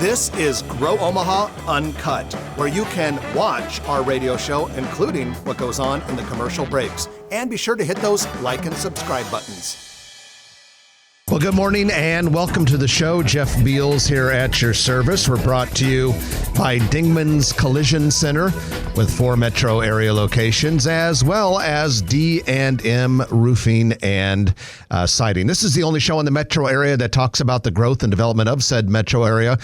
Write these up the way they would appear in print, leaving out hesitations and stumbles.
This is Grow Omaha Uncut, where you can watch our radio show, including what goes on in the commercial breaks. And be sure to hit those like and subscribe buttons. Well, good morning and welcome to the show. Jeff Beals here at your service. We're brought to you by Dingman's Collision Center with 4 metro area locations, as well as D&M Roofing and Siding. This is the only show in the metro area that talks about the growth and development of said metro area,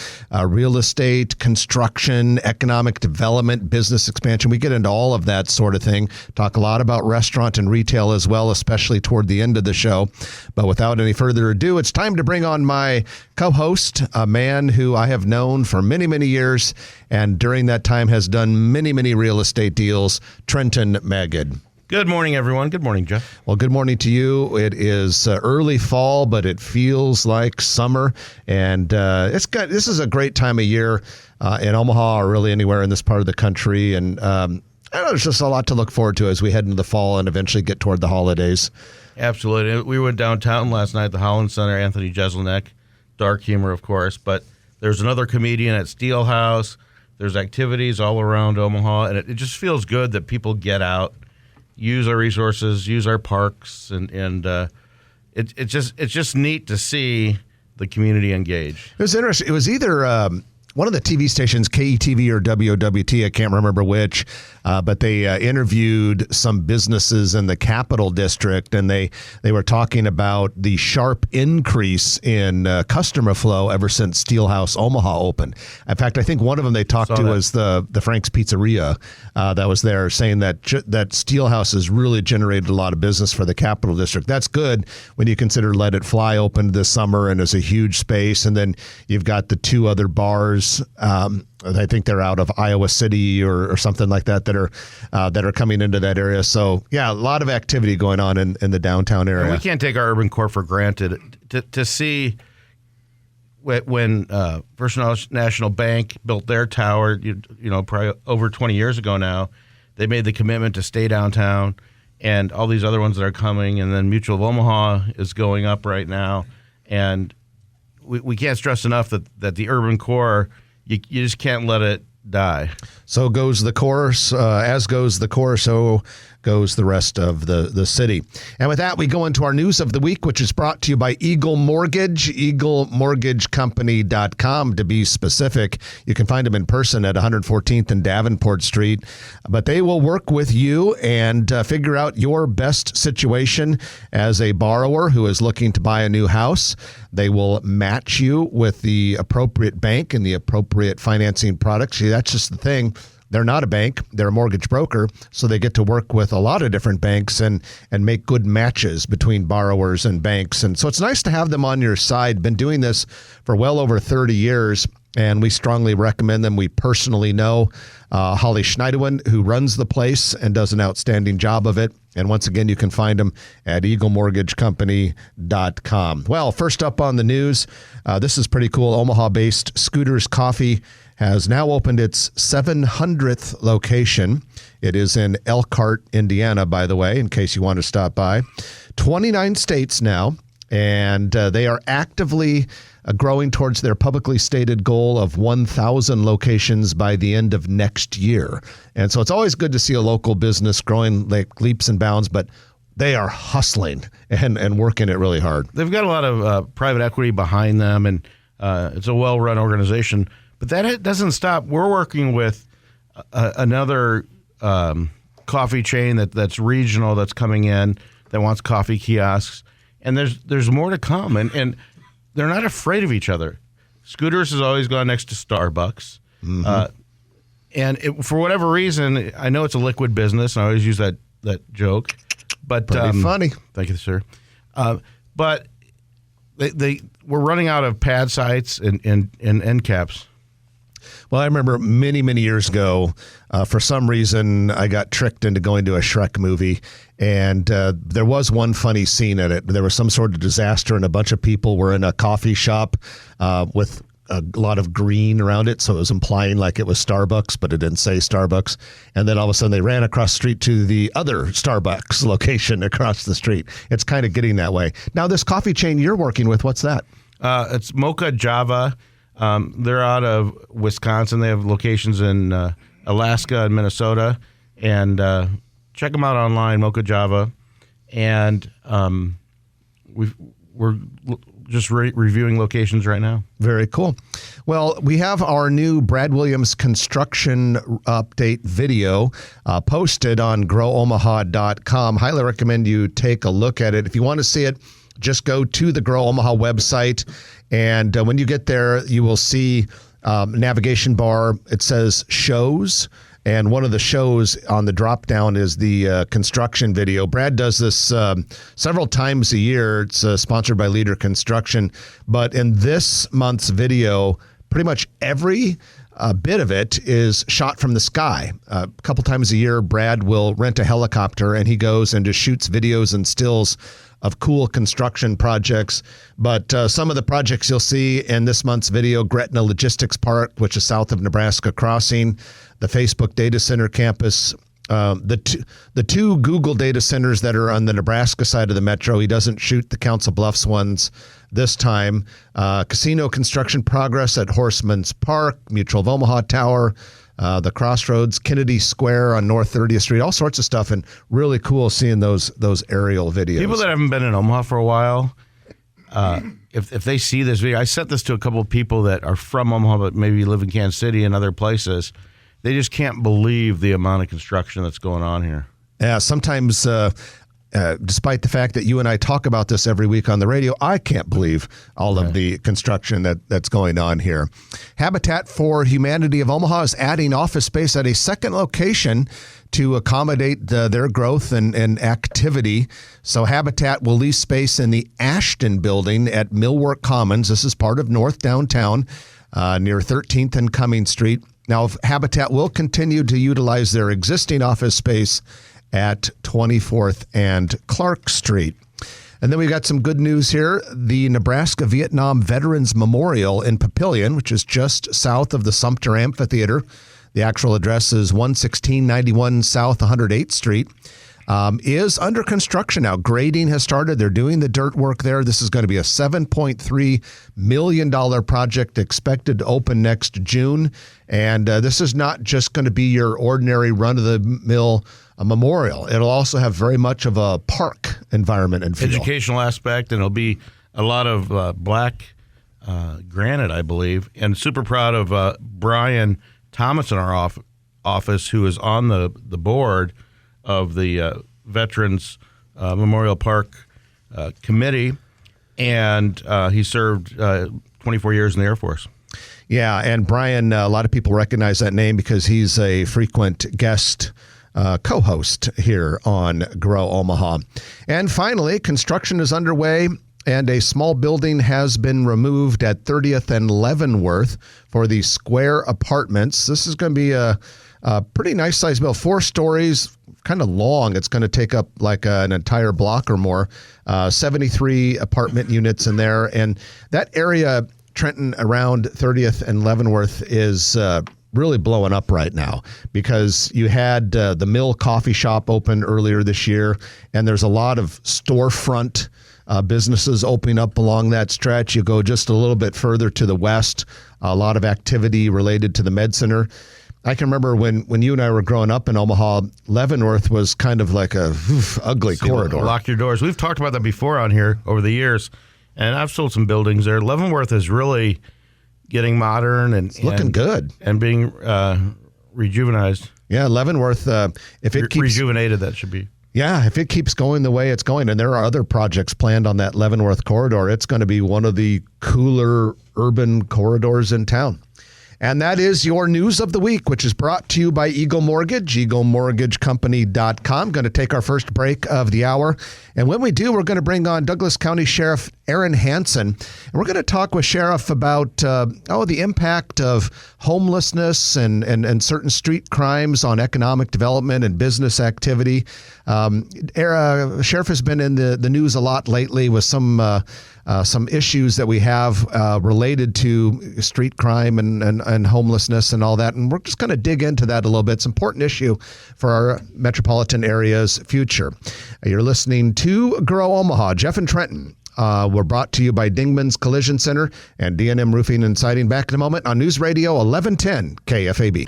real estate, construction, economic development, business expansion. We get into all of that sort of thing. Talk a lot about restaurant and retail as well, especially toward the end of the show. But without any further ado, it's time to bring on my co-host, a man who I have known for many, many years, and during that time has done many, many real estate deals, Trenton Magid. Good morning, everyone. Good morning, Jeff. Well, good morning to you. It is early fall, but it feels like summer, and this is a great time of year in Omaha or really anywhere in this part of the country, and I know there's just a lot to look forward to as we head into the fall and eventually get toward the holidays. Absolutely. We went downtown last night at the Hanson Center, Anthony Jeselnik. Dark humor, of course, but there's another comedian at Steelhouse. There's activities all around Omaha, and it just feels good that people get out, use our resources, use our parks, and it's just neat to see the community engage. It was interesting. It was either one of the TV stations, KETV or WOWT, I can't remember which, but they interviewed some businesses in the Capital District, and they were talking about the sharp increase in customer flow ever since Steelhouse Omaha opened. In fact, I think one of them they talked to was the Frank's Pizzeria that was there, saying that Steelhouse has really generated a lot of business for the Capital District. That's good when you consider Let It Fly opened this summer and is a huge space, and then you've got the 2 other bars. I think they're out of Iowa City or something like that are coming into that area. So yeah, a lot of activity going on in the downtown area. And we can't take our urban core for granted. To see when First National Bank built their tower, you know, probably over 20 years ago now, they made the commitment to stay downtown, and all these other ones that are coming, and then Mutual of Omaha is going up right now, and we can't stress enough that the urban core, you just can't let it die. So goes the core, as goes the core, so goes the rest of the city. And with that, we go into our news of the week, which is brought to you by Eagle Mortgage, eaglemortgagecompany.com to be specific. You can find them in person at 114th and Davenport Street, but they will work with you and figure out your best situation as a borrower who is looking to buy a new house. They will match you with the appropriate bank and the appropriate financing products. See, that's just the thing. They're not a bank. They're a mortgage broker, so they get to work with a lot of different banks and make good matches between borrowers and banks. And so it's nice to have them on your side. Been doing this for well over 30 years, and we strongly recommend them. We personally know Holly Schneiderwin, who runs the place and does an outstanding job of it. And once again, you can find them at eaglemortgagecompany.com. Well, first up on the news, this is pretty cool. Omaha-based Scooters Coffee has now opened its 700th location. It is in Elkhart, Indiana, by the way, in case you want to stop by. 29 states now, and they are actively growing towards their publicly stated goal of 1,000 locations by the end of next year. And so it's always good to see a local business growing like leaps and bounds, but they are hustling and working it really hard. They've got a lot of private equity behind them, and it's a well-run organization. But that doesn't stop. We're working with another coffee chain that's regional, that's coming in, that wants coffee kiosks, and there's more to come. And they're not afraid of each other. Scooters has always gone next to Starbucks. Mm-hmm. And for whatever reason, I know it's a liquid business, and I always use that joke. But pretty funny. Thank you, sir. But we're running out of pad sites and end caps. Well, I remember many, many years ago, for some reason, I got tricked into going to a Shrek movie, and there was one funny scene in it. There was some sort of disaster, and a bunch of people were in a coffee shop with a lot of green around it, so it was implying like it was Starbucks, but it didn't say Starbucks. And then all of a sudden, they ran across the street to the other Starbucks location across the street. It's kind of getting that way. Now, this coffee chain you're working with, what's that? It's Mocha Java. They're out of Wisconsin. They have locations in Alaska and Minnesota. And check them out online, Mocha Java. And we're just reviewing locations right now. Very cool. Well, we have our new Brad Williams construction update video posted on growomaha.com. Highly recommend you take a look at it. If you want to see it, just go to the Grow Omaha website. And when you get there, you will see navigation bar. It says shows. And one of the shows on the drop down is the construction video. Brad does this several times a year. It's sponsored by Leader Construction. But in this month's video, pretty much every bit of it is shot from the sky. A couple times a year, Brad will rent a helicopter and he goes and just shoots videos and stills of cool construction projects. But some of the projects you'll see in this month's video: Gretna Logistics Park, which is south of Nebraska Crossing, the Facebook data center campus, the two Google data centers that are on the Nebraska side of the metro. He doesn't shoot the Council Bluffs ones this time. Casino construction progress at Horseman's Park, Mutual of Omaha Tower, the Crossroads, Kennedy Square on North 30th Street, all sorts of stuff, and really cool seeing those aerial videos. People that haven't been in Omaha for a while, if they see this video, I sent this to a couple of people that are from Omaha but maybe live in Kansas City and other places. They just can't believe the amount of construction that's going on here. Yeah, sometimes, despite the fact that you and I talk about this every week on the radio, I can't believe all of the construction that's going on here. Habitat for Humanity of Omaha is adding office space at a second location to accommodate their growth and activity. So Habitat will lease space in the Ashton building at Millwork Commons. This is part of North Downtown, near 13th and Cumming Street. Now, Habitat will continue to utilize their existing office space at 24th and Clark Street. And then we got some good news here. The Nebraska Vietnam Veterans Memorial in Papillion, which is just south of the Sumter Amphitheater. The actual address is 11691 South 108th Street. Is under construction now. Grading has started. They're doing the dirt work there. This is going to be a $7.3 million project expected to open next June. And this is not just going to be your ordinary run-of-the-mill memorial. It'll also have very much of a park environment and feel. Educational aspect, and it'll be a lot of black granite, I believe. And super proud of Brian Thomas in our office, who is on the board of the Veterans Memorial Park Committee, and he served 24 years in the Air Force. Yeah, and Brian, a lot of people recognize that name because he's a frequent guest co-host here on Grow Omaha. And finally, construction is underway, and a small building has been removed at 30th and Leavenworth for the Square Apartments. This is going to be a pretty nice size building, 4 stories, kind of long. It's going to take up like an entire block or more. 73 apartment units in there. And that area, Trenton, around 30th and Leavenworth, is really blowing up right now because you had the Mill Coffee Shop open earlier this year, and there's a lot of storefront businesses opening up along that stretch. You go just a little bit further to the west, a lot of activity related to the Med Center. I can remember when you and I were growing up in Omaha, Leavenworth was kind of like a ugly corridor. Lock your doors. We've talked about that before on here over the years, and I've sold some buildings there. Leavenworth is really getting modern and it's looking good and being rejuvenized. Yeah, Leavenworth, if it keeps rejuvenated, that should be. Yeah, if it keeps going the way it's going, and there are other projects planned on that Leavenworth corridor, it's going to be one of the cooler urban corridors in town. And that is your news of the week, which is brought to you by Eagle Mortgage, eaglemortgagecompany.com. Going to take our first break of the hour. And when we do, we're going to bring on Douglas County Sheriff Aaron Hanson. And we're going to talk with Sheriff about the impact of homelessness and certain street crimes on economic development and business activity. Sheriff has been in the news a lot lately with some issues that we have related to street crime and homelessness and all that. And we're just going to dig into that a little bit. It's an important issue for our metropolitan area's future. You're listening to Grow Omaha. Jeff and Trenton We're brought to you by Dingman's Collision Center and D&M Roofing and Siding. Back in a moment on News Radio 1110 KFAB.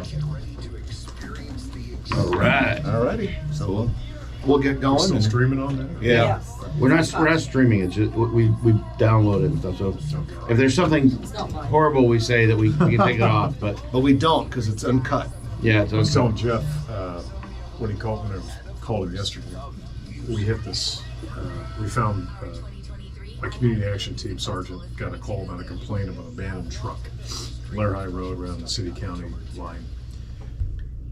All right. All righty. So we'll get going. Still streaming on there? Yeah. We're not streaming it. Just, we download it and stuff. So if there's something horrible we say that we can take it off, but we don't because it's uncut. Yeah, it's I was okay. telling Jeff when I called him yesterday, we hit this. We found a community action team sergeant got a call about a complaint of an abandoned truck, Blair High Road around the city-county line.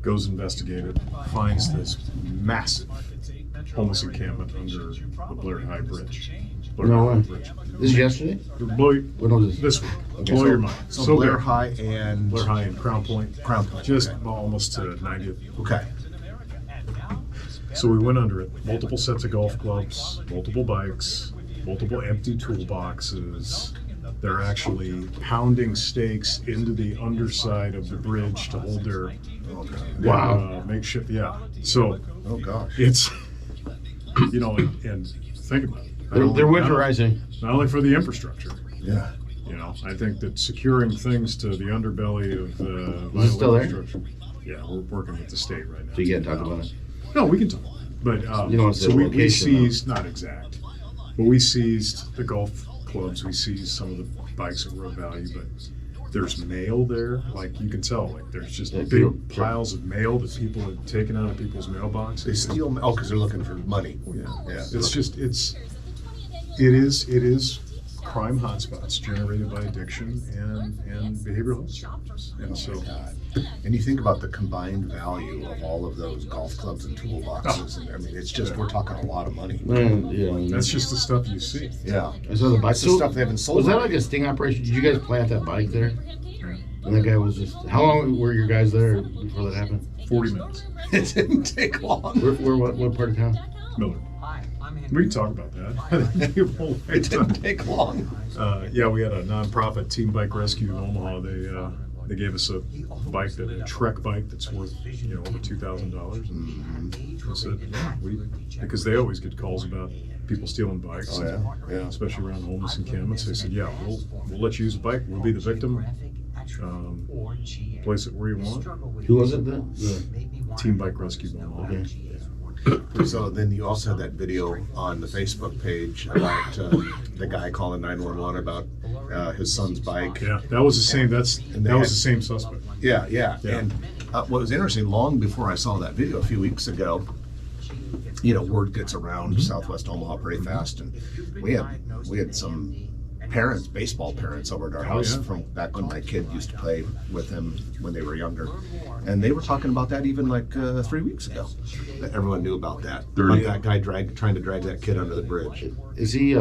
Goes investigated, finds this massive homeless encampment under the Blair High Bridge. No way. Bridge. This is yesterday? When was this week. Okay, Blow so- your mind. So Blair big. High and Blair High and Crown Point. Crown Point. Just Okay. almost to 90th. Okay. So we went under it. Multiple sets of golf clubs, multiple bikes, multiple empty toolboxes. They're actually pounding stakes into the underside of the bridge to hold their Wow. makeshift. Yeah. So Oh gosh. it's, and think about it. They're winterizing. Not only for the infrastructure. Yeah. I think that securing things to the underbelly of the Is it still there? infrastructure. Yeah, we're working with the state right now. So you can't talk about it. No, we can talk. But You don't want to say so we location, though. seized, not exact, but we seized the golf clubs. We seized some of the bikes that were of value. But there's mail there, like you can tell. Like there's just Yeah, big people- piles of mail that people have taken out of people's mailboxes. They steal. Because they're looking for money. Yeah. Yeah. It is crime hotspots generated by addiction and behavioral health challenges. And so, And you think about the combined value of all of those golf clubs and toolboxes, and I mean, it's just we're talking a lot of money. that's just the stuff you see. Yeah. I saw the bike. That's the stuff they haven't sold. Was that like a sting operation? Did you guys plant that bike there? And that guy was just. How long were your guys there before that happened? 40 minutes. It didn't take long. What part of town? Miller. We can talk about that. It didn't take long. Yeah, we had a nonprofit team bike rescue in Omaha. They gave us a bike, a Trek bike that's worth over $2,000, and I said, because they always get calls about people stealing bikes, Yeah. especially around homeless encampments. They said, yeah, we'll let you use a bike. We'll be the victim. Place it where you want. Who was it then? Team bike rescue in Omaha. Okay. So then you also had that video on the Facebook page about the guy calling 911 about his son's bike. Yeah, that was the same. That they was had- the same suspect. Yeah. Yeah. And what was interesting, long before I saw that video a few weeks ago, word gets around Southwest Omaha pretty fast, and we had some parents, baseball parents, over at our house yeah. from back when my kid used to play with him when they were younger, and they were talking about that even like 3 weeks ago. That everyone knew about that. About that guy trying to drag that kid under the bridge. Is he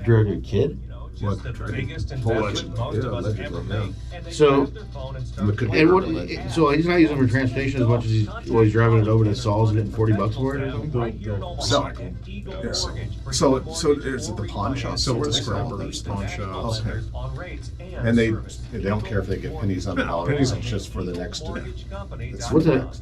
drug a kid? What? Allegedly. Allegedly, yeah. So, It could be and what? allegedly. So he's not using it for transportation as much as he's driving it over to Saul's and getting $40 for it or something. They'll So- cycle. Yes. So is it the pawn shop? Sell where to they sell scrappers, things? pawn shops. Okay. And they don't care if they get pennies on the dollar. pennies It's just for the next. What's that?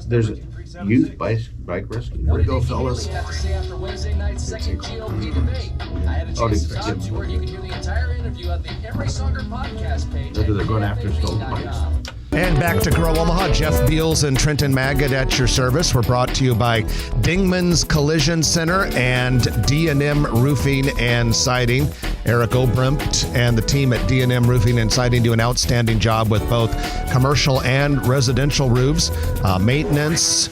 There's a youth bike rescue. Where'd it go, fellas? After Wednesday night's second GOP debate, I had a chance to talk to her. You can hear the entire interview at the Every Soccer podcast page. They're going after stolen bikes. And back to Grow Omaha. Jeff Beals and Trenton Maggot at your service. We're brought to you by Dingman's Collision Center and D&M Roofing and Siding. Eric Obrimt and the team at D&M Roofing and Siding do an outstanding job with both commercial and residential roofs, maintenance,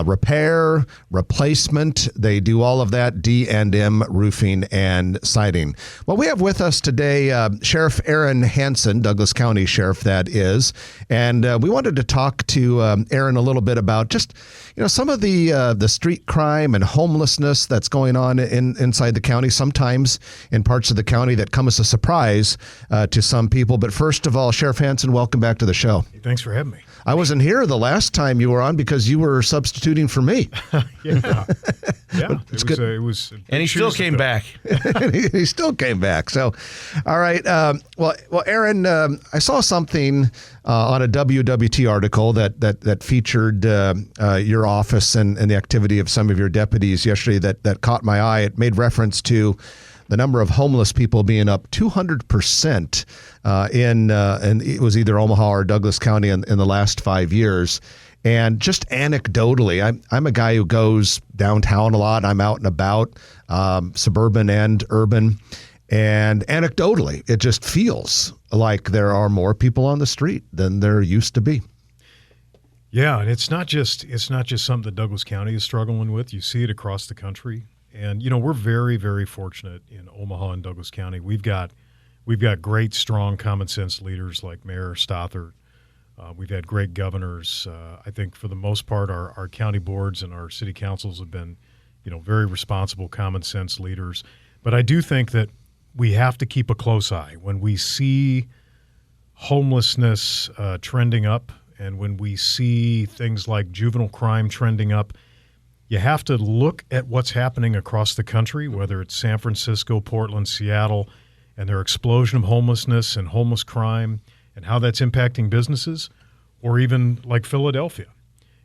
repair, replacement. They do all of that. D&M Roofing and Siding. Well, we have with us today Sheriff Aaron Hanson, Douglas County Sheriff that is, and we wanted to talk to Aaron a little bit about just some of the street crime and homelessness that's going on inside the county. Sometimes in parts of the county that come as a surprise to some people. But first of all, Sheriff Hanson, welcome back to the show. Thanks for having me. I wasn't here the last time you were on because you were substitute substituting for me. Yeah. It's good. It was, And he still came back. He still came back. So, all right. Well, Aaron, I saw something on a WWT article that featured your office and the activity of some of your deputies yesterday that caught my eye. It made reference to the number of homeless people being up 200% and it was either Omaha or Douglas County in the last 5 years. And just anecdotally, I'm a guy who goes downtown a lot. I'm out and about, suburban and urban. And anecdotally, it just feels like there are more people on the street than there used to be. Yeah, and it's not just something that Douglas County is struggling with. You see it across the country. And, we're very, very fortunate in Omaha and Douglas County. We've got great, strong, common sense leaders like Mayor Stothert. We've had great governors. I think for the most part, our county boards and our city councils have been, very responsible, common sense leaders. But I do think that we have to keep a close eye when we see homelessness trending up and when we see things like juvenile crime trending up. You have to look at what's happening across the country, whether it's San Francisco, Portland, Seattle, and their explosion of homelessness and homeless crime and how that's impacting businesses, or even like Philadelphia,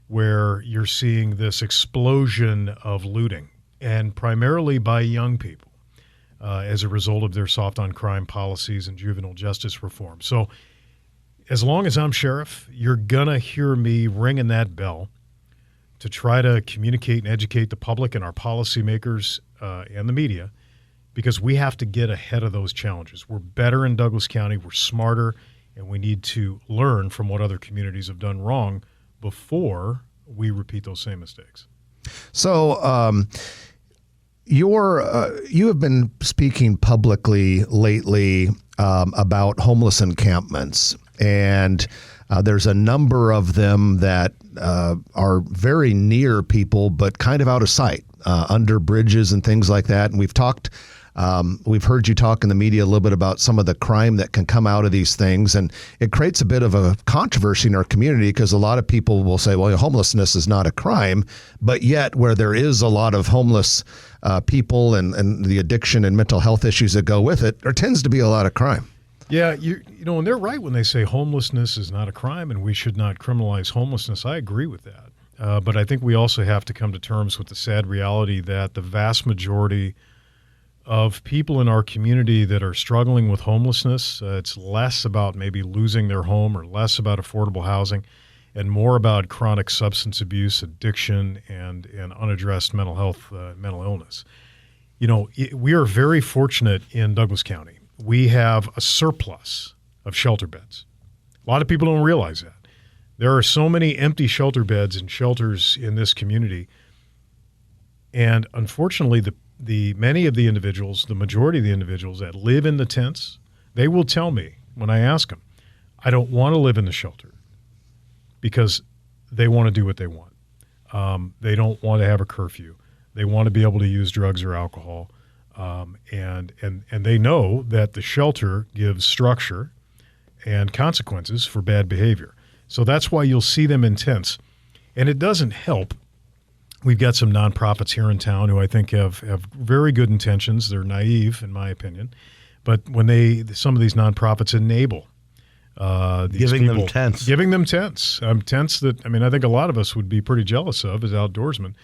where you're seeing this explosion of looting, and primarily by young people as a result of their soft on crime policies and juvenile justice reform. So as long as I'm sheriff, you're going to hear me ringing that bell to try to communicate and educate the public and our policymakers and the media, because we have to get ahead of those challenges. We're better in Douglas County, we're smarter, and we need to learn from what other communities have done wrong before we repeat those same mistakes. So you have been speaking publicly lately about homeless encampments, and there's a number of them that are very near people, but kind of out of sight, under bridges and things like that. And we've heard you talk in the media a little bit about some of the crime that can come out of these things. And it creates a bit of a controversy in our community because a lot of people will say, well, homelessness is not a crime. But yet where there is a lot of homeless people and the addiction and mental health issues that go with it, there tends to be a lot of crime. Yeah, and they're right when they say homelessness is not a crime and we should not criminalize homelessness. I agree with that. But I think we also have to come to terms with the sad reality that the vast majority of people in our community that are struggling with homelessness, it's less about maybe losing their home or less about affordable housing and more about chronic substance abuse, addiction, and unaddressed mental health, mental illness. We are very fortunate in Douglas County. We have a surplus of shelter beds. A lot of people don't realize that. There are so many empty shelter beds and shelters in this community. And unfortunately, many of the individuals, the majority of the individuals that live in the tents, they will tell me when I ask them, I don't want to live in the shelter because they want to do what they want. They don't want to have a curfew. They want to be able to use drugs or alcohol. And they know that the shelter gives structure and consequences for bad behavior. So that's why you'll see them in tents. And it doesn't help. We've got some nonprofits here in town who I think have very good intentions. They're naive, in my opinion. But when some of these nonprofits enable giving them tents. Giving them tents. Tents that, I think a lot of us would be pretty jealous of as outdoorsmen.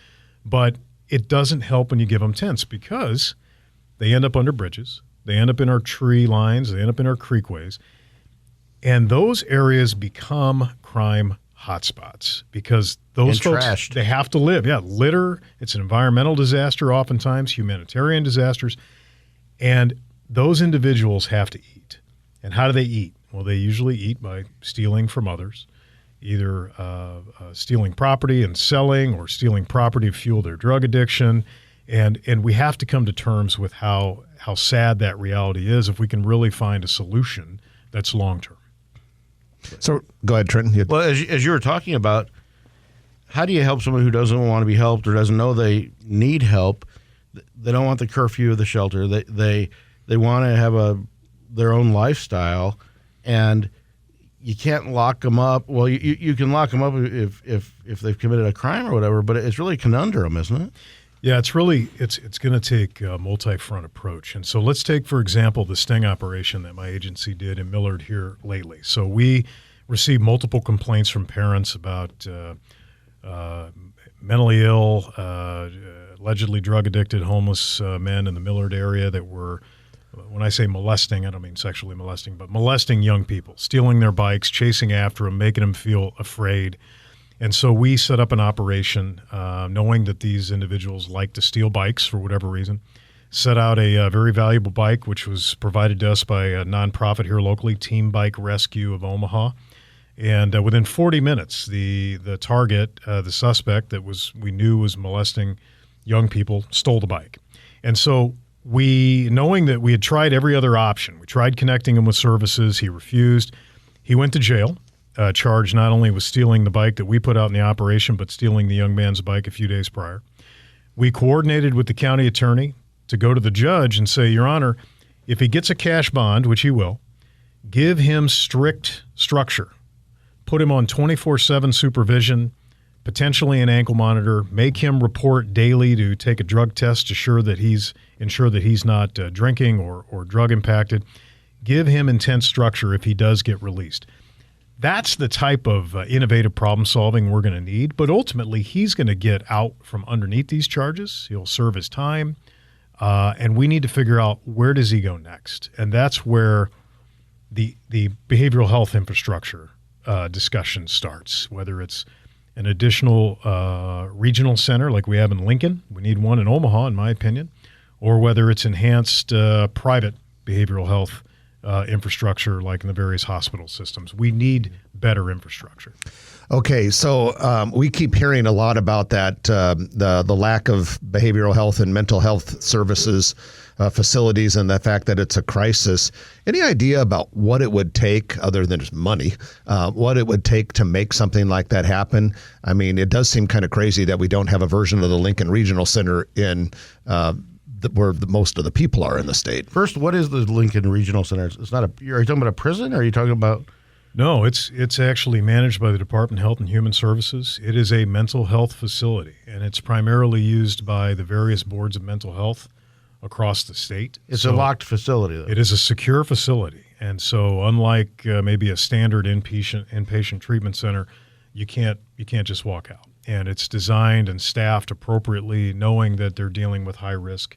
But it doesn't help when you give them tents because they end up under bridges. They end up in our tree lines. They end up in our creekways. And those areas become crime hotspots because those folks, trashed. They have to live. Yeah, litter. It's an environmental disaster oftentimes, humanitarian disasters. And those individuals have to eat. And how do they eat? Well, they usually eat by stealing from others, either stealing property and selling or stealing property to fuel their drug addiction. And we have to come to terms with how sad that reality is if we can really find a solution that's long-term. So go ahead, Trenton. Well, as you were talking about, how do you help someone who doesn't want to be helped or doesn't know they need help? They don't want the curfew of the shelter. They want to have their own lifestyle, and you can't lock them up. Well, you can lock them up if they've committed a crime or whatever, but it's really a conundrum, isn't it? Yeah, it's going to take a multi-front approach. And so let's take, for example, the sting operation that my agency did in Millard here lately. So we received multiple complaints from parents about mentally ill, allegedly drug-addicted homeless men in the Millard area that were, when I say molesting, I don't mean sexually molesting, but molesting young people, stealing their bikes, chasing after them, making them feel afraid. And so we set up an operation, knowing that these individuals like to steal bikes for whatever reason, set out a very valuable bike, which was provided to us by a nonprofit here locally, Team Bike Rescue of Omaha. And within 40 minutes, the target, the suspect that we knew was molesting young people, stole the bike. And so we, knowing that we had tried every other option, we tried connecting him with services, he refused. He went to jail, charged not only with stealing the bike that we put out in the operation, but stealing the young man's bike a few days prior. We coordinated with the county attorney to go to the judge and say, Your Honor, if he gets a cash bond, which he will, give him strict structure. Put him on 24/7 supervision, potentially an ankle monitor, make him report daily to take a drug test to ensure that he's not drinking or drug impacted. Give him intense structure if he does get released. That's the type of innovative problem solving we're going to need. But ultimately, he's going to get out from underneath these charges. He'll serve his time. And we need to figure out, where does he go next? And that's where the behavioral health infrastructure discussion starts, whether it's an additional regional center like we have in Lincoln. We need one in Omaha, in my opinion, or whether it's enhanced private behavioral health infrastructure like in the various hospital systems. We need better infrastructure. Okay, so we keep hearing a lot about that, the lack of behavioral health and mental health services facilities, and the fact that it's a crisis. Any idea about what it would take, other than just money, what it would take to make something like that happen? I mean, it does seem kind of crazy that we don't have a version of the Lincoln Regional Center in where most of the people are in the state. First, what is the Lincoln Regional Center? It's not are you talking about a prison, or are you talking about? No, it's actually managed by the Department of Health and Human Services. It is a mental health facility, and it's primarily used by the various boards of mental health across the state. It's a locked facility, though. It is a secure facility, and so unlike maybe a standard inpatient treatment center, you can't just walk out. And it's designed and staffed appropriately, knowing that they're dealing with high-risk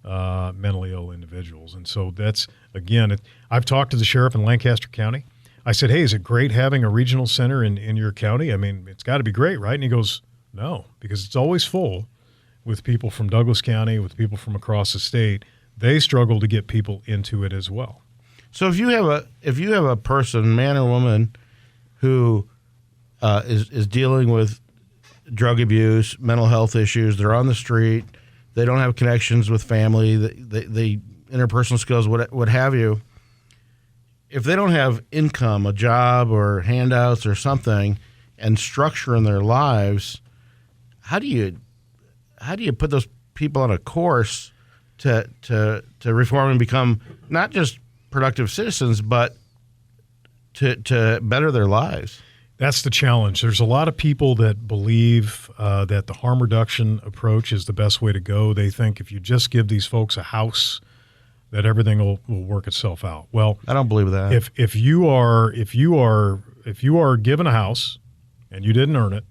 mentally ill individuals. And so that's, again, I've talked to the sheriff in Lancaster County. I said, hey, is it great having a regional center in your county? I mean, it's got to be great, right? And he goes, no, because it's always full with people from Douglas County, with people from across the state. They struggle to get people into it as well. So if you have a person, man or woman, who is dealing with drug abuse, mental health issues, they're on the street, they don't have connections with family, they interpersonal skills, what have you. If they don't have income, a job or handouts or something, and structure in their lives, how do you put those people on a course to reform and become not just productive citizens, but to better their lives? That's the challenge. There's a lot of people that believe that the harm reduction approach is the best way to go. They think if you just give these folks a house, that everything will work itself out. Well, I don't believe that. If you are given a house and you didn't earn it,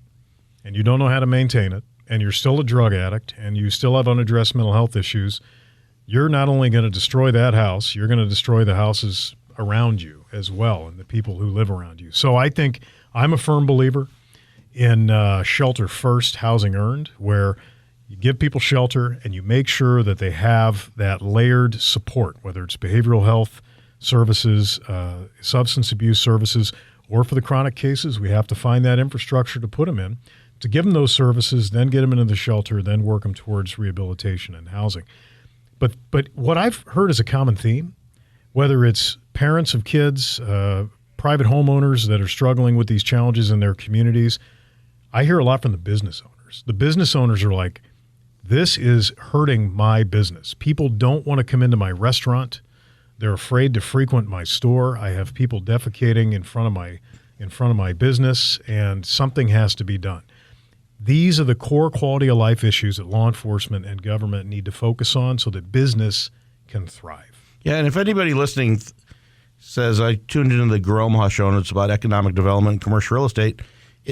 and you don't know how to maintain it, and you're still a drug addict, and you still have unaddressed mental health issues, you're not only going to destroy that house, you're going to destroy the houses around you as well, and the people who live around you. So I think I'm a firm believer in shelter first, housing earned, where you give people shelter and you make sure that they have that layered support, whether it's behavioral health services, substance abuse services, or for the chronic cases, we have to find that infrastructure to put them in, to give them those services, then get them into the shelter, then work them towards rehabilitation and housing. But what I've heard is a common theme, whether it's parents of kids, private homeowners that are struggling with these challenges in their communities, I hear a lot from the business owners. The business owners are like, this is hurting my business. People don't want to come into my restaurant. They're afraid to frequent my store. I have people defecating in front of my business, and something has to be done. These are the core quality of life issues that law enforcement and government need to focus on so that business can thrive. Yeah, and if anybody listening says, I tuned into the Grow Omaha show and it's about economic development and commercial real estate,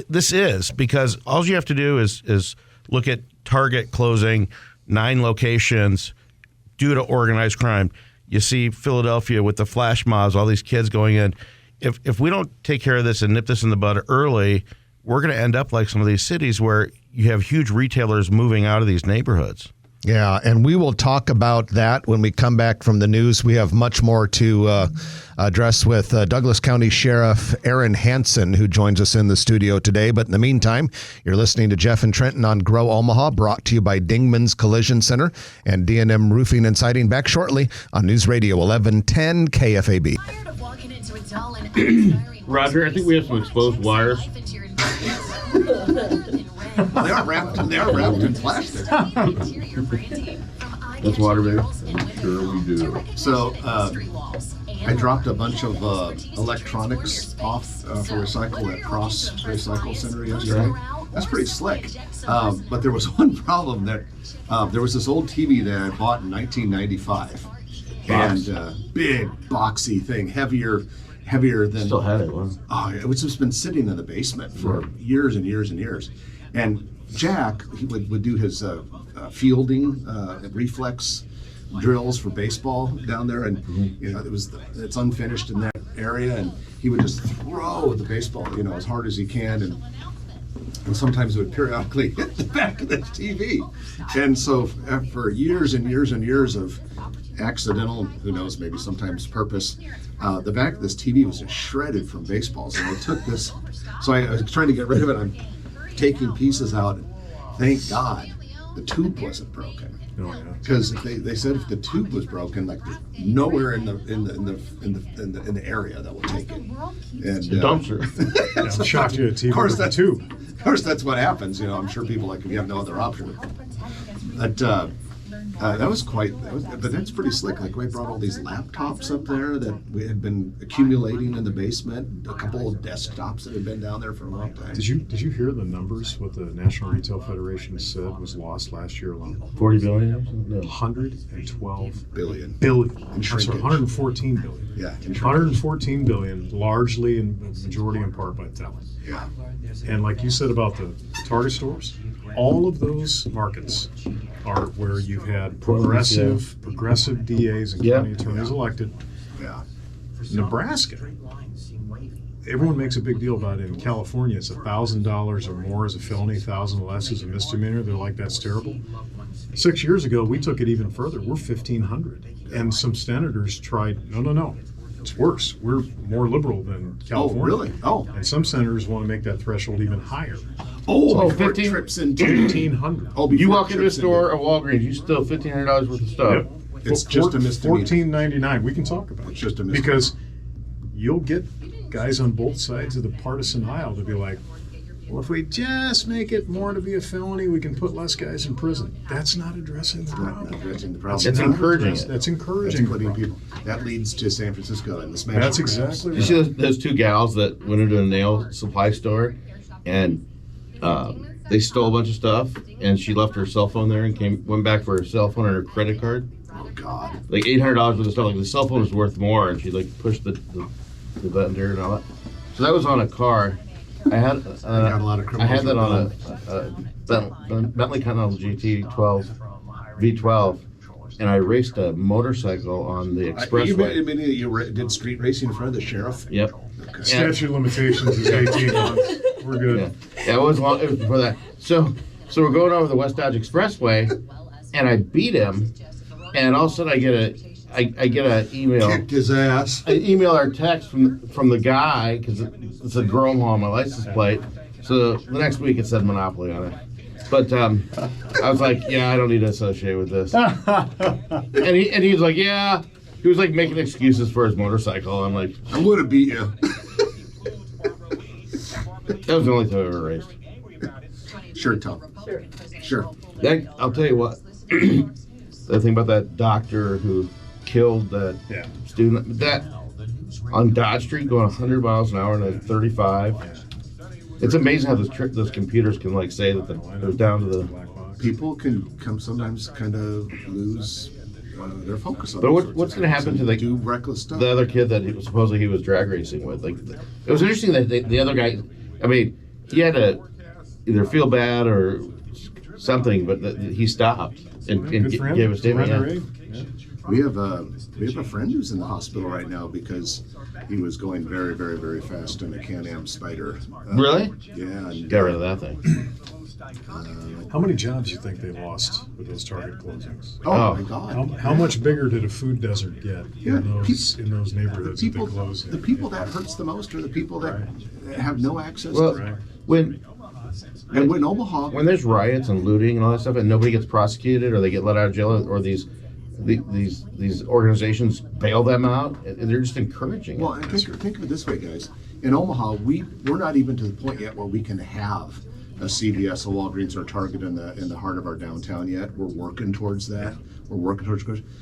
this is because all you have to do is look at Target closing 9 locations due to organized crime. You see Philadelphia with the flash mobs, all these kids going in. If we don't take care of this and nip this in the bud early, we're going to end up like some of these cities where you have huge retailers moving out of these neighborhoods. Yeah, and we will talk about that when we come back from the news. We have much more to address with Douglas County Sheriff Aaron Hanson, who joins us in the studio today. But in the meantime, you're listening to Jeff and Trenton on Grow Omaha, brought to you by Dingman's Collision Center and D&M Roofing and Siding. Back shortly on News Radio 1110 KFAB. Roger, I think we have some exposed wires. They are wrapped in plastic. That's water, baby. Sure we do. So I dropped a bunch of electronics off for recycle at Cross Recycle Center yesterday. That's pretty slick. But there was one problem that there was this old TV that I bought in 1995. And big boxy thing, heavier than. Still had it, huh? Oh, it's just been sitting in the basement for years and years and years. And Jack, he would do his fielding reflex drills for baseball down there, and it's unfinished in that area, and he would just throw the baseball, as hard as he can, and sometimes it would periodically hit the back of the TV. And so for years and years and years of accidental, who knows, maybe sometimes purpose, the back of this TV was just shredded from baseballs. And I took this, so I was trying to get rid of it. I'm taking pieces out. Thank God the tube wasn't broken. Because they said if the tube was broken, like there's nowhere in the area that will take it. And The dumpster. I'm shocked you had a TV with a tube. Of course, that's what happens. I'm sure people if you have no other option. But but that's pretty slick. Like we brought all these laptops up there that we had been accumulating in the basement. A couple of desktops that had been down there for a long time. Did you hear the numbers? What the National Retail Federation said was lost last year alone? 40 billion? No. 112 billion. I'm sorry, 114 billion. Yeah. 114 billion, largely and majority in part by talent. Yeah. And like you said about the Target stores, all of those markets are where you've had progressive DAs and county attorneys elected. Yeah. Nebraska, everyone makes a big deal about it. In California, it's $1,000 or more as a felony, 1,000 less as a misdemeanor. They're like, that's terrible. 6 years ago, we took it even further. We're 1,500. And some senators tried, no, it's worse. We're more liberal than California. Oh, really? Oh. And some senators want to make that threshold even higher. Oh, 15 trips into 1,500. Oh, You walk into a store at Walgreens, you steal $1,500 worth of stuff. Yep. It's just a misdemeanor. $14.99. We can talk about it. It's just a misdemeanor. Because you'll get guys on both sides of the partisan aisle to be like, well, if we just make it more to be a felony, we can put less guys in prison. That's not addressing the problem. Not addressing the problem. That's encouraging it. That's encouraging. That's putting people. That leads to San Francisco and the smash. That's exactly You see right. those two gals that went into a nail supply store and they stole a bunch of stuff, and she left her cell phone there and went back for her cell phone and her credit card. Oh God! Like $800 worth of stuff. Like the cell phone was worth more, and she pushed the vendor and all that. So that was on a car. I had got a lot of I had that on criminals a Bentley Continental GT 12 V12, and I raced a motorcycle on the expressway. You mean you did street racing in front of the sheriff? Yep. Okay. Statute of limitations is 18 months. We're good. Yeah, it was long. It was before that. So we're going over the West Dodge Expressway, and I beat him, and all of a sudden I get an email. Kicked his ass. An email or text from the guy because it's a Grow Omaha on my license plate. So the next week it said Monopoly on it. But I was like, yeah, I don't need to associate with this. and he was like, yeah. He was like making excuses for his motorcycle. I'm like, I would have beat you. that was the only time I ever raced. Sure, Tom. Sure. I'll tell you what. The thing about that doctor who killed that student. That on Dodge Street going 100 miles an hour and a 35. It's amazing how those computers can like say that they're down to the. People can sometimes kind of lose their focus on. But what's going to happen to do reckless stuff? The other kid that supposedly he was drag racing with? Like, it was interesting that the other guy. I mean, he had to either feel bad or something, but he stopped and gave a statement. We have a friend who's in the hospital right now because he was going very, very, very fast in a Can-Am Spider. Really? Yeah. And, got rid of that thing. How many jobs do you think they lost with those Target closings? Oh my God! How much bigger did a food desert get in those neighborhoods that they closed? The people that hurts the most are the people that have no access. Well, when Omaha, when there's riots and looting and all that stuff, and nobody gets prosecuted or they get let out of jail, or these organizations bail them out, they're just encouraging. Well, and think of it this way, guys. In Omaha, we're not even to the point yet where we can have a CVS, a Walgreens, or a Target in the heart of our downtown yet. We're working towards that.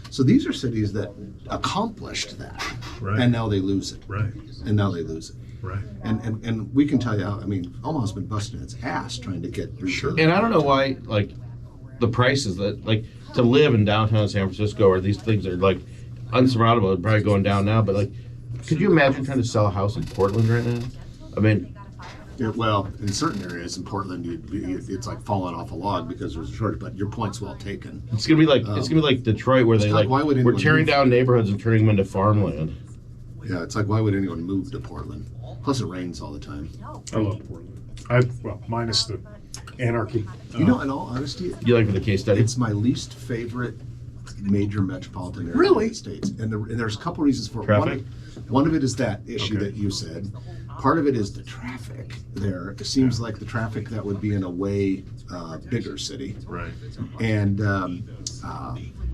So these are cities that accomplished that, and now they lose it. Right. And now they lose it. Right. And we can tell you how. I mean, Omaha's been busting its ass trying to get through. Sure. And I don't know why, like, the prices that, like, to live in downtown San Francisco, or these things are like unsurmountable, probably going down now. But like, could you imagine trying to sell a house in Portland right now? I mean. Yeah, well, in certain areas in Portland, it's like falling off a log because there's a shortage. But your point's well taken. It's gonna be like Detroit, where we're tearing down neighborhoods and turning them into farmland. Yeah, it's like, why would anyone move to Portland? Plus, it rains all the time. I love Portland. Minus the anarchy. In all honesty, You like for the case study? it's my least favorite major metropolitan area in the Really? United States, and there's a couple reasons for it. Traffic? One of it is that issue Okay. that you said. Part of it is the traffic there. It seems like the traffic that would be in a way bigger city. Right. And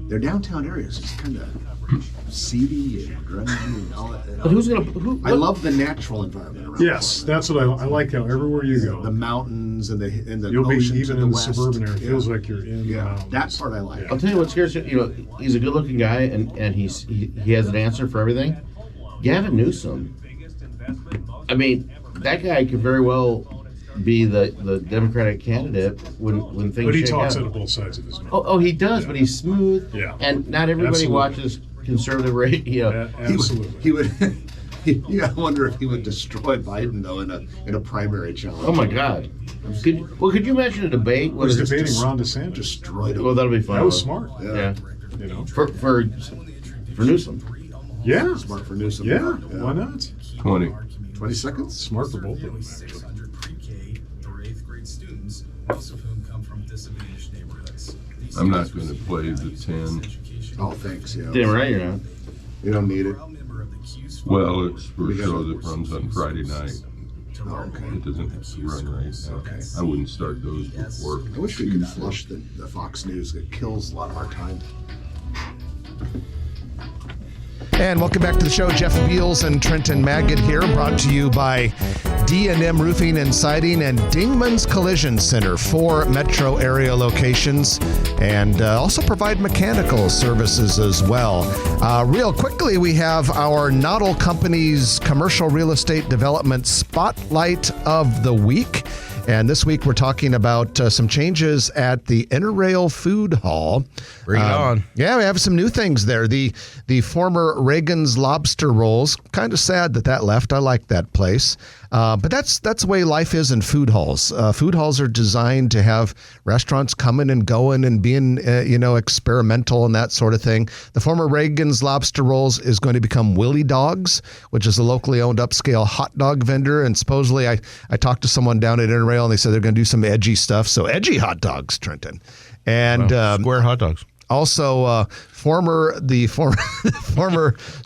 their downtown areas is kind of seedy and grungy and all that. But who's gonna? I love the natural environment around. Yes, that's what I like. How everywhere you go, the mountains and the you'll be ocean even to the in the west. suburban area. It Yeah. feels like you're in the Yeah, mountains. that part I like. I'll tell you what scares you. You know, he's a good-looking guy, and he has an answer for everything. Gavin Newsom. I mean, that guy could very well be the Democratic candidate when things. But he shake talks out. out of both sides of his mouth. Oh, he does, Yeah. but he's smooth. Yeah. And not everybody Absolutely. watches conservative radio. Absolutely. He would. You gotta wonder if he would destroy Biden though in a primary challenge. Oh my God. Could you imagine a debate? was What is it? debating Ron DeSantis. Destroyed him. Well, that'll be fun. That was smart. Yeah. You know. For Newsom. Yeah. Smart for Newsom. Yeah. Why not? 20. 20 seconds. Smart for both of them. Actually. 600 pre-K or 8th grade students, most of whom come from disadvantaged neighborhoods. I'm not going to play the 10. Oh, thanks. Yeah. Damn right you're not. You don't need it. Well, it's for a show that runs on Friday night. Oh, okay. It doesn't have to run right now. Okay. I wouldn't start those before. I wish we could flush the Fox News. It kills a lot of our time. And welcome back to the show. Jeff Beals and Trenton Magid here, brought to you by D&M Roofing and Siding and Dingman's Collision Center, 4 metro area locations, and also provide mechanical services as well. Real quickly, we have our Noddle Company's Commercial Real Estate Development Spotlight of the Week. And this week we're talking about some changes at the Interrail Food Hall. Bring it on. Yeah, we have some new things there. The former Reagan's Lobster Rolls. Kind of sad that left. I like that place. But that's the way life is in food halls. Food halls are designed to have restaurants coming and going and being, experimental and that sort of thing. The former Reagan's Lobster Rolls is going to become Willie Dogs, which is a locally owned upscale hot dog vendor. And supposedly I talked to someone down at Interrail and they said they're going to do some edgy stuff. So edgy hot dogs, Trenton. And Square hot dogs. also, former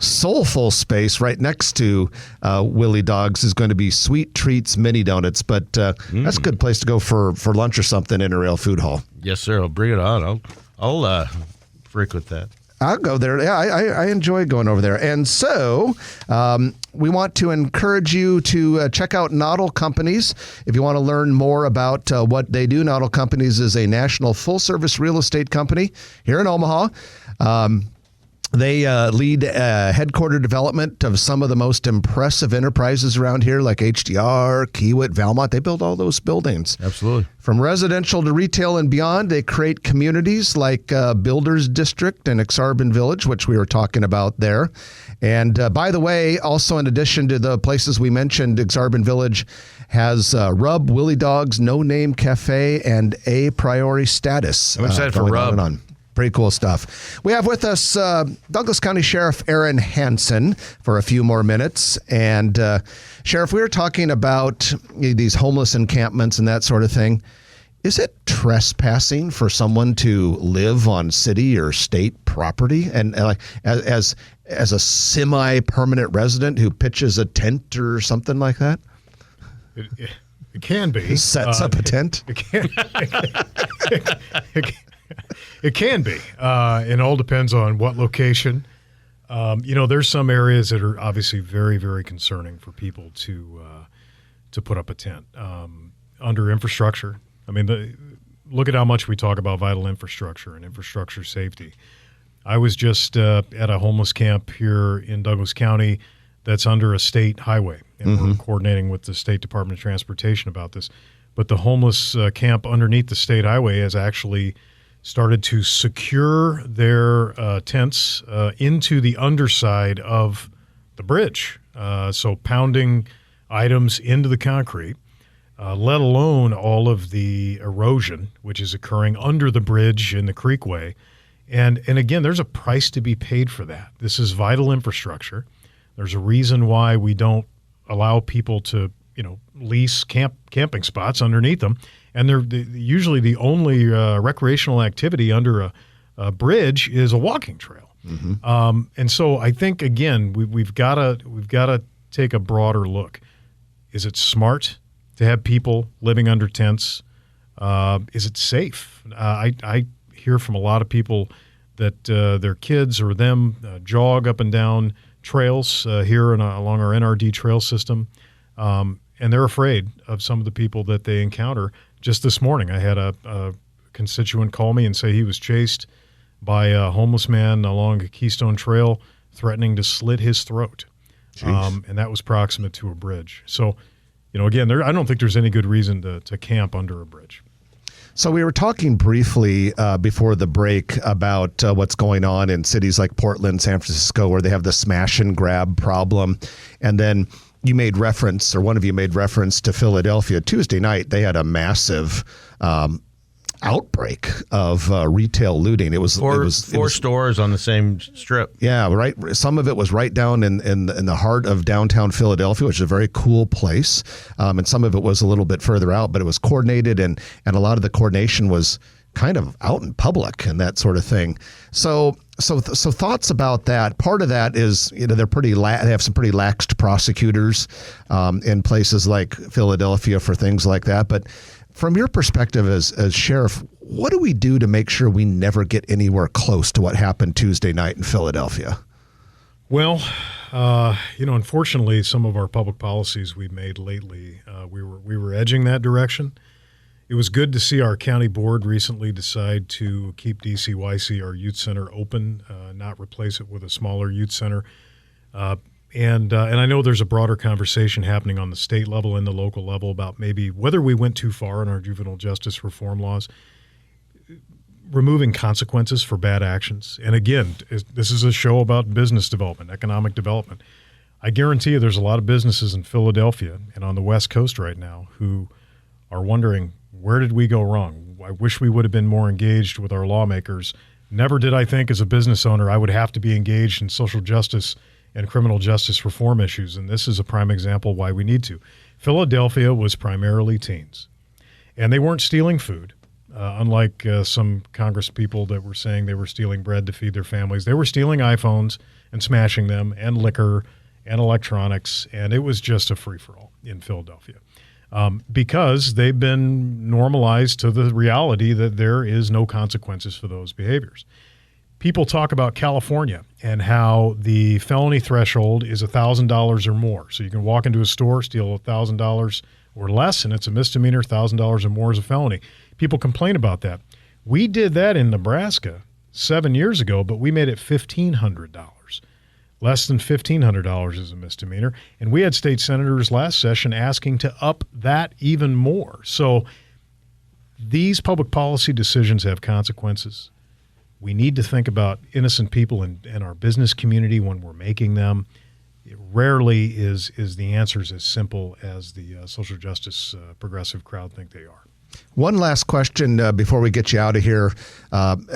Soulful space right next to Willie Dogs is going to be Sweet Treats Mini Donuts, but that's a good place to go for lunch or something in Interrail Food Hall. Yes, sir. I'll bring it on. I'll frequent that. I'll go there. Yeah, I enjoy going over there. And so we want to encourage you to check out Noddle Companies. If you want to learn more about what they do, Noddle Companies is a national full-service real estate company here in Omaha. They lead headquarter development of some of the most impressive enterprises around here, like HDR, Kiewit, Valmont. They build all those buildings. Absolutely. From residential to retail and beyond, they create communities like Builders District and Exarban Village, which we were talking about there. And by the way, also in addition to the places we mentioned, Exarban Village has Rub, Willie Dog's No Name Cafe, and A Priori Status. I'm excited for Rub. Pretty cool stuff. We have with us Douglas County Sheriff Aaron Hanson for a few more minutes. And Sheriff, we were talking about these homeless encampments and that sort of thing. Is it trespassing for someone to live on city or state property? And as a semi-permanent resident who pitches a tent or something like that? It can be. Sets up a tent? It can. It can be. It all depends on what location. There's some areas that are obviously very, very concerning for people to put up a tent. Under infrastructure, I mean, look at how much we talk about vital infrastructure and infrastructure safety. I was just at a homeless camp here in Douglas County that's under a state highway, and we're coordinating with the State Department of Transportation about this. But the homeless camp underneath the state highway has actually started to secure their tents into the underside of the bridge. So pounding items into the concrete, let alone all of the erosion, which is occurring under the bridge in the creekway. And again, there's a price to be paid for that. This is vital infrastructure. There's a reason why we don't allow people to, lease camping spots underneath them. And they're usually the only recreational activity under a bridge is a walking trail. And so I think, again, we've got to take a broader look. Is it smart to have people living under tents? Is it safe? I hear from a lot of people that their kids or them jog up and down trails here along our NRD trail system, and they're afraid of some of the people that they encounter. Just this morning, I had a constituent call me and say he was chased by a homeless man along a Keystone Trail, threatening to slit his throat, and that was proximate to a bridge. So, again, I don't think there's any good reason to camp under a bridge. So we were talking briefly before the break about what's going on in cities like Portland, San Francisco, where they have the smash and grab problem. And then you made reference, or one of you made reference to Philadelphia. Tuesday night, they had a massive outbreak of retail looting. It was four stores on the same strip. Yeah, right. Some of it was right down in the heart of downtown Philadelphia, which is a very cool place, and some of it was a little bit further out. But it was coordinated, and a lot of the coordination was kind of out in public and that sort of thing. So thoughts about that. Part of that is, they're they have some pretty laxed prosecutors in places like Philadelphia for things like that. But from your perspective as sheriff, what do we do to make sure we never get anywhere close to what happened Tuesday night in Philadelphia? Well, unfortunately, some of our public policies we've made lately, we were edging that direction. It was good to see our county board recently decide to keep DCYC, our youth center, open, not replace it with a smaller youth center. And I know there's a broader conversation happening on the state level and the local level about maybe whether we went too far in our juvenile justice reform laws, removing consequences for bad actions. And again, this is a show about business development, economic development. I guarantee you there's a lot of businesses in Philadelphia and on the West Coast right now who are wondering, where did we go wrong? I wish we would have been more engaged with our lawmakers. Never did I think as a business owner I would have to be engaged in social justice and criminal justice reform issues, and this is a prime example why we need to. Philadelphia was primarily teens, and they weren't stealing food, unlike some Congress people that were saying they were stealing bread to feed their families. They were stealing iPhones and smashing them, and liquor and electronics, and it was just a free-for-all in Philadelphia. Because they've been normalized to the reality that there is no consequences for those behaviors. People talk about California and how the felony threshold is $1,000 or more. So you can walk into a store, steal $1,000 or less, and it's a misdemeanor. $1,000 or more is a felony. People complain about that. We did that in Nebraska 7 years ago, but we made it $1,500. Less than $1,500 is a misdemeanor. And we had state senators last session asking to up that even more. So these public policy decisions have consequences. We need to think about innocent people in our business community when we're making them. It rarely is the answers as simple as the social justice progressive crowd think they are. One last question before we get you out of here,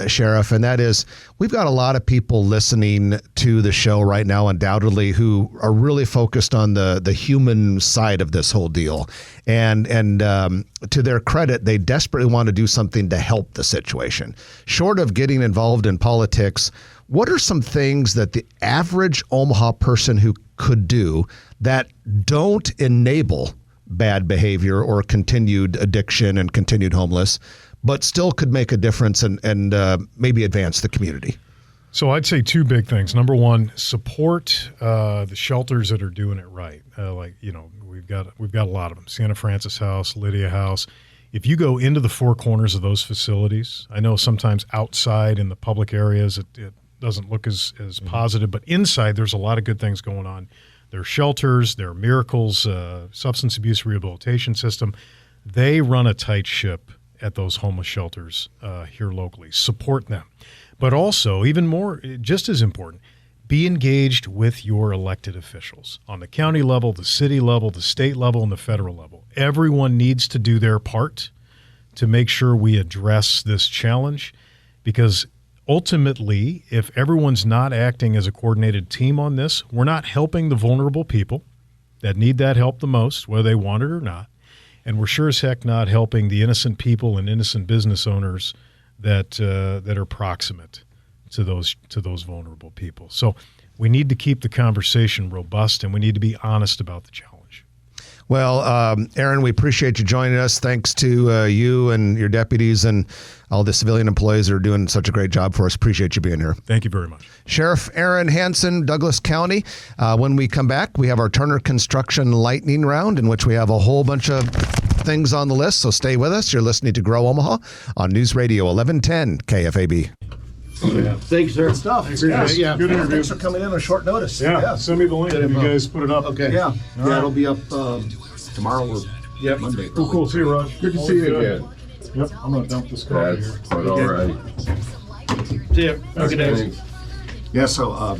Sheriff, and that is, we've got a lot of people listening to the show right now, undoubtedly, who are really focused on the human side of this whole deal. And to their credit, they desperately want to do something to help the situation. Short of getting involved in politics, what are some things that the average Omaha person who could do that don't enable bad behavior or continued addiction and continued homeless, but still could make a difference and maybe advance the community? So I'd say two big things. Number one, support the shelters that are doing it right. We've got a lot of them. Santa Francis House, Lydia House. If you go into the four corners of those facilities, I know sometimes outside in the public areas it doesn't look as positive, but inside there's a lot of good things going on. There are shelters, there are Miracles, substance abuse rehabilitation system. They run a tight ship at those homeless shelters here locally. Support them. But also, even more, just as important, be engaged with your elected officials on the county level, the city level, the state level, and the federal level. Everyone needs to do their part to make sure we address this challenge, because ultimately, if everyone's not acting as a coordinated team on this, we're not helping the vulnerable people that need that help the most, whether they want it or not. And we're sure as heck not helping the innocent people and innocent business owners that are proximate to those vulnerable people. So we need to keep the conversation robust, and we need to be honest about the challenge. Well, Aaron, we appreciate you joining us. Thanks to you and your deputies and all the civilian employees that are doing such a great job for us. Appreciate you being here. Thank you very much. Sheriff Aaron Hanson, Douglas County. When we come back, we have our Turner Construction Lightning Round, in which we have a whole bunch of things on the list. So stay with us. You're listening to Grow Omaha on News Radio 1110 KFAB. Yeah. Thanks, sir. Good stuff. Yeah. Good interview. Thanks for coming in on short notice. Yeah. Send me the link if you guys put it up. Okay. Yeah. It'll be up tomorrow or Monday. Cool. See you, Raj. Good to see you again. Yep. I'm going to dump this car That's here. quite all right. See you. Have a good day. Thanks. Yeah, so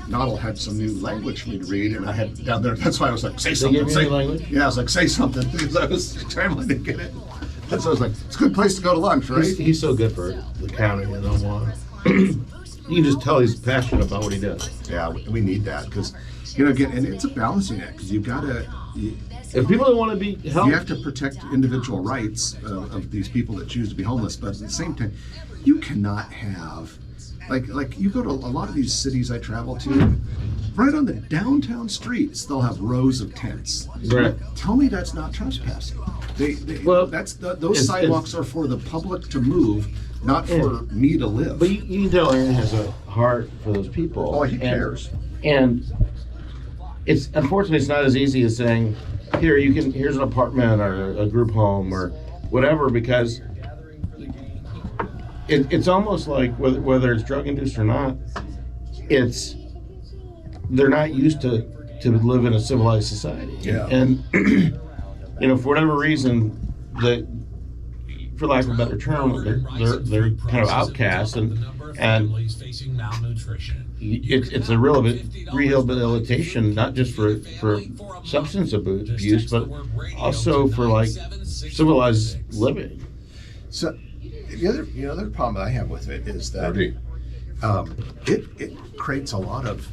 Noddle had some new language for me to read, and I had down there. That's why I was like, say something. They gave you new language? Yeah, I was like, say something, because I was trying to get it. And so I was like, it's a good place to go to lunch, right? He's so good for the county in Omaha. You can just tell he's passionate about what he does. Yeah, we need that, because, again, and it's a balancing act, because you've got to. If people don't want to be helped, You have to protect individual rights of these people that choose to be homeless, but at the same time, you cannot have, like you go to a lot of these cities I travel to, right on the downtown streets, they'll have rows of tents. Right. Tell me that's not trespassing. Well, those sidewalks are for the public to move, not for me to live. But you can tell Aaron has a heart for those people. Oh, he cares. And it's unfortunately it's not as easy as saying, here's an apartment or a group home or whatever, because it's almost like whether it's drug induced or not, they're not used to live in a civilized society. Yeah. And for whatever reason, for lack of a better term, they're kind of outcasts, and it's a real rehabilitation, not just for substance abuse, but also for like civilized living. So the other problem I have with it is that it creates a lot of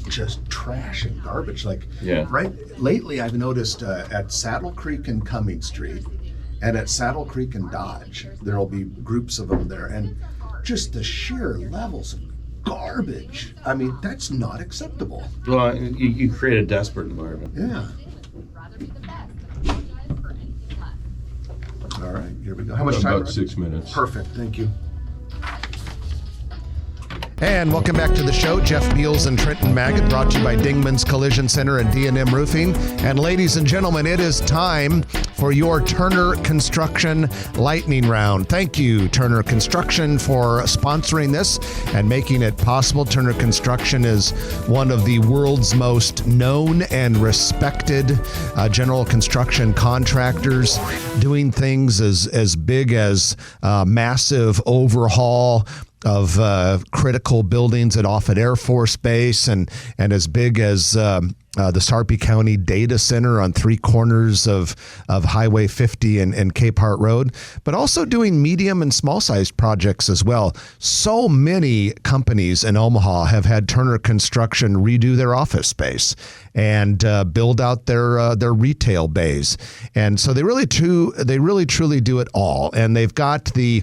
just trash and garbage. Right lately, I've noticed at Saddle Creek and Cumming Street, and at Saddle Creek and Dodge, there'll be groups of them there, and just the sheer levels of garbage. I mean, that's not acceptable. Well, you create a desperate environment. Yeah. All right, here we go. How much time? About 6 minutes. Perfect, thank you. And welcome back to the show. Jeff Beals and Trenton Maggot, brought to you by Dingman's Collision Center and D&M Roofing. And ladies and gentlemen, it is time for your Turner Construction Lightning Round. Thank you, Turner Construction, for sponsoring this and making it possible. Turner Construction is one of the world's most known and respected general construction contractors, doing things as big as massive overhaul of critical buildings at Offutt Air Force Base, and as big as the Sarpy County Data Center on three corners of Highway 50 and Cape Hart Road, but also doing medium and small-sized projects as well. So many companies in Omaha have had Turner Construction redo their office space and build out their retail bays. And so they really truly do it all. And they've got the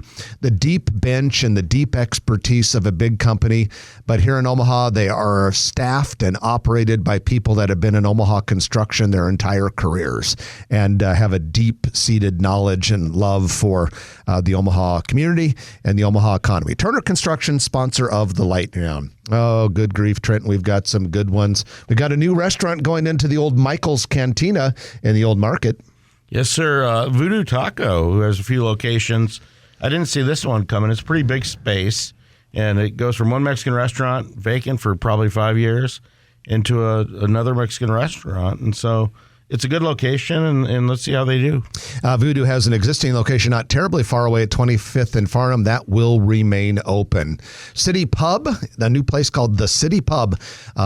deep bench and the deep expertise of a big company. But here in Omaha, they are staffed and operated by people that have been in Omaha construction their entire careers and have a deep-seated knowledge and love for the Omaha community and the Omaha economy. Turner Construction, sponsor of the Lightning Round. Oh, good grief, Trenton. We've got some good ones. We've got a new restaurant going into the old Michael's Cantina in the old market. Yes, sir. Voodoo Taco, who has a few locations. I didn't see this one coming. It's a pretty big space, and it goes from one Mexican restaurant, vacant for probably 5 years, into another Mexican restaurant. And so it's a good location, and let's see how they do. Voodoo has an existing location not terribly far away at 25th and Farnham. That will remain open. City Pub, a new place called The City Pub,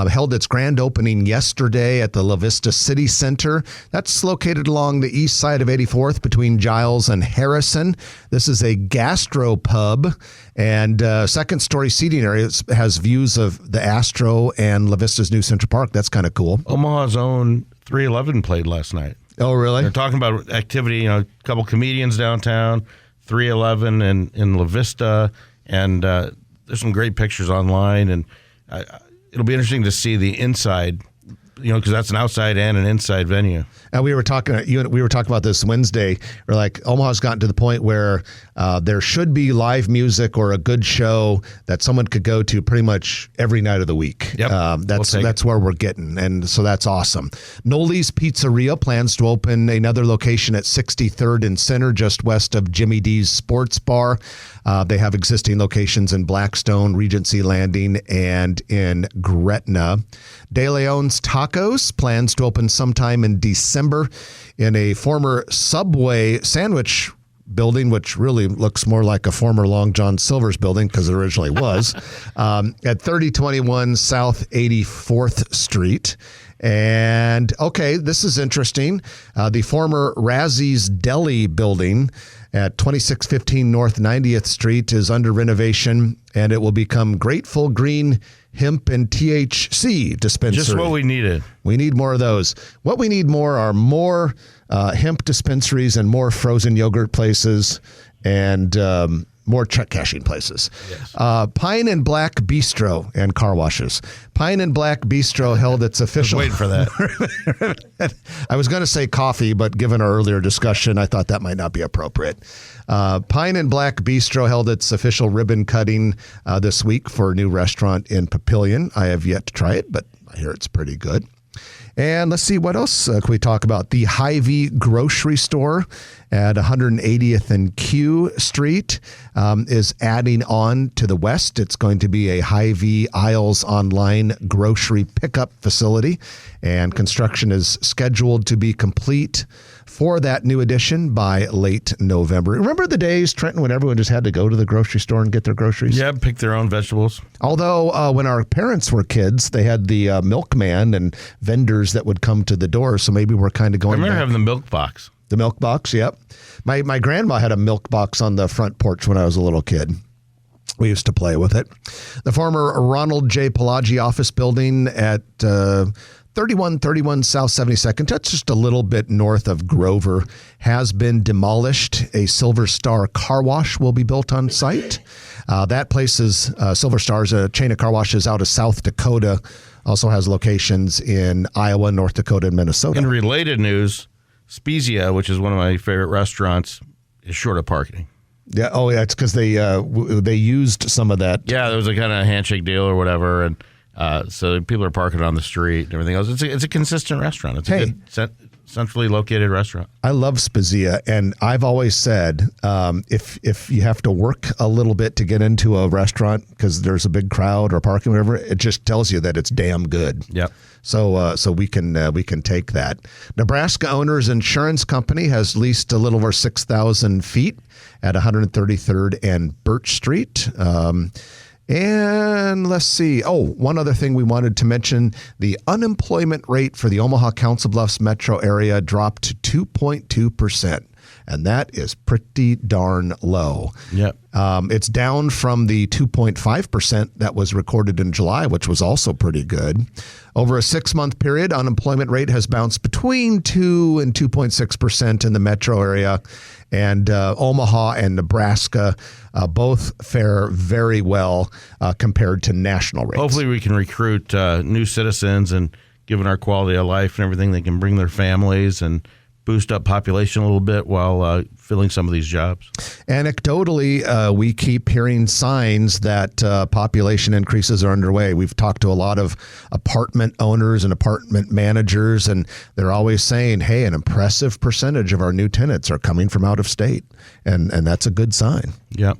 held its grand opening yesterday at the La Vista City Center. That's located along the east side of 84th between Giles and Harrison. This is a gastro pub, and second-story seating area has views of the Astro and La Vista's new Central Park. That's kind of cool. Omaha's own 311 played last night. Oh, really? They're talking about activity, a couple comedians downtown, 311 in La Vista, and there's some great pictures online, and it'll be interesting to see the inside, because that's an outside and an inside venue. We were talking about this Wednesday. We're like, Omaha's gotten to the point where there should be live music or a good show that someone could go to pretty much every night of the week. Yep. That's where we're getting, and so that's awesome. Noli's Pizzeria plans to open another location at 63rd and Center, just west of Jimmy D's Sports Bar. They have existing locations in Blackstone, Regency Landing, and in Gretna. De Leon's Tacos plans to open sometime in December in a former Subway sandwich building, which really looks more like a former Long John Silver's building because it originally was, at 3021 South 84th Street. And, okay, this is interesting. The former Razzie's Deli building at 2615 North 90th Street is under renovation, and it will become Grateful Green Hemp and THC dispensary. Just what we needed. We need more of those. What we need more are more hemp dispensaries and more frozen yogurt places and more check cashing places. Yes. Pine and Black Bistro and car washes. Pine and Black Bistro held its official... I was waiting for that. I was going to say coffee, but given our earlier discussion, I thought that might not be appropriate. Pine and Black Bistro held its official ribbon cutting this week for a new restaurant in Papillion. I have yet to try it, but I hear it's pretty good. And let's see, what else can we talk about? The Hy-Vee grocery store at 180th and Q Street is adding on to the west. It's going to be a Hy-Vee Aisles online grocery pickup facility, and construction is scheduled to be complete for that new addition by late November. Remember the days, Trenton, when everyone just had to go to the grocery store and get their groceries? Yeah, pick their own vegetables. Although when our parents were kids, they had the milkman and vendors that would come to the door, so maybe we're kind of going I remember back. having the milk box. The milk box, yep. My grandma had a milk box on the front porch when I was a little kid. We used to play with it. The former Ronald J. Pelagi office building at 3131 South 72nd, that's just a little bit north of Grover, has been demolished. A Silver Star car wash will be built on site. That place is, Silver Star is a chain of car washes out of South Dakota, also has locations in Iowa, North Dakota, and Minnesota. In related news, Spezia, which is one of my favorite restaurants, is short of parking. Yeah. Oh, yeah. It's because they used some of that. Yeah, there was a kind of handshake deal or whatever, and so people are parking on the street and everything else. It's a consistent restaurant. It's a good, centrally located restaurant. I love Spezia, and I've always said if you have to work a little bit to get into a restaurant because there's a big crowd or parking, or whatever, it just tells you that it's damn good. Yep. So we can take that. Nebraska Owners Insurance Company has leased a little over 6,000 feet at 133rd and Birch Street. And let's see. Oh, one other thing we wanted to mention, the unemployment rate for the Omaha Council Bluffs metro area dropped to 2.2%. And that is pretty darn low. Yep. It's down from the 2.5% that was recorded in July, which was also pretty good. Over a 6-month period, unemployment rate has bounced between 2 and 2.6% in the metro area. And Omaha and Nebraska both fare very well compared to national rates. Hopefully we can recruit new citizens, and given our quality of life and everything, they can bring their families and boost up population a little bit while filling some of these jobs. Anecdotally, we keep hearing signs that population increases are underway. We've talked to a lot of apartment owners and apartment managers, and they're always saying, hey, an impressive percentage of our new tenants are coming from out of state, and that's a good sign. Yep.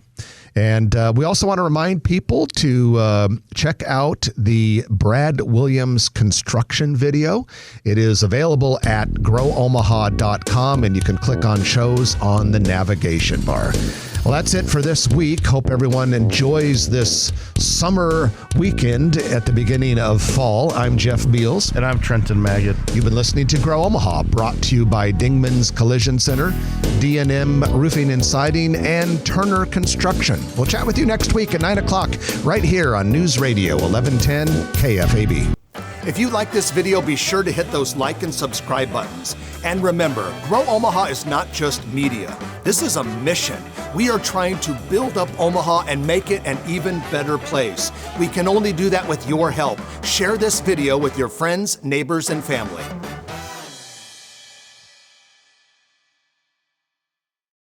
And we also want to remind people to check out the Brad Williams construction video. It is available at growomaha.com, and you can click on shows on the navigation bar. Well, that's it for this week. Hope everyone enjoys this summer weekend at the beginning of fall. I'm Jeff Beals. And I'm Trenton Maggot. You've been listening to Grow Omaha, brought to you by Dingman's Collision Center, D&M Roofing and Siding, and Turner Construction. We'll chat with you next week at 9 o'clock right here on News Radio 1110 KFAB. If you like this video, be sure to hit those like and subscribe buttons. And remember, Grow Omaha is not just media. This is a mission. We are trying to build up Omaha and make it an even better place. We can only do that with your help. Share this video with your friends, neighbors, and family.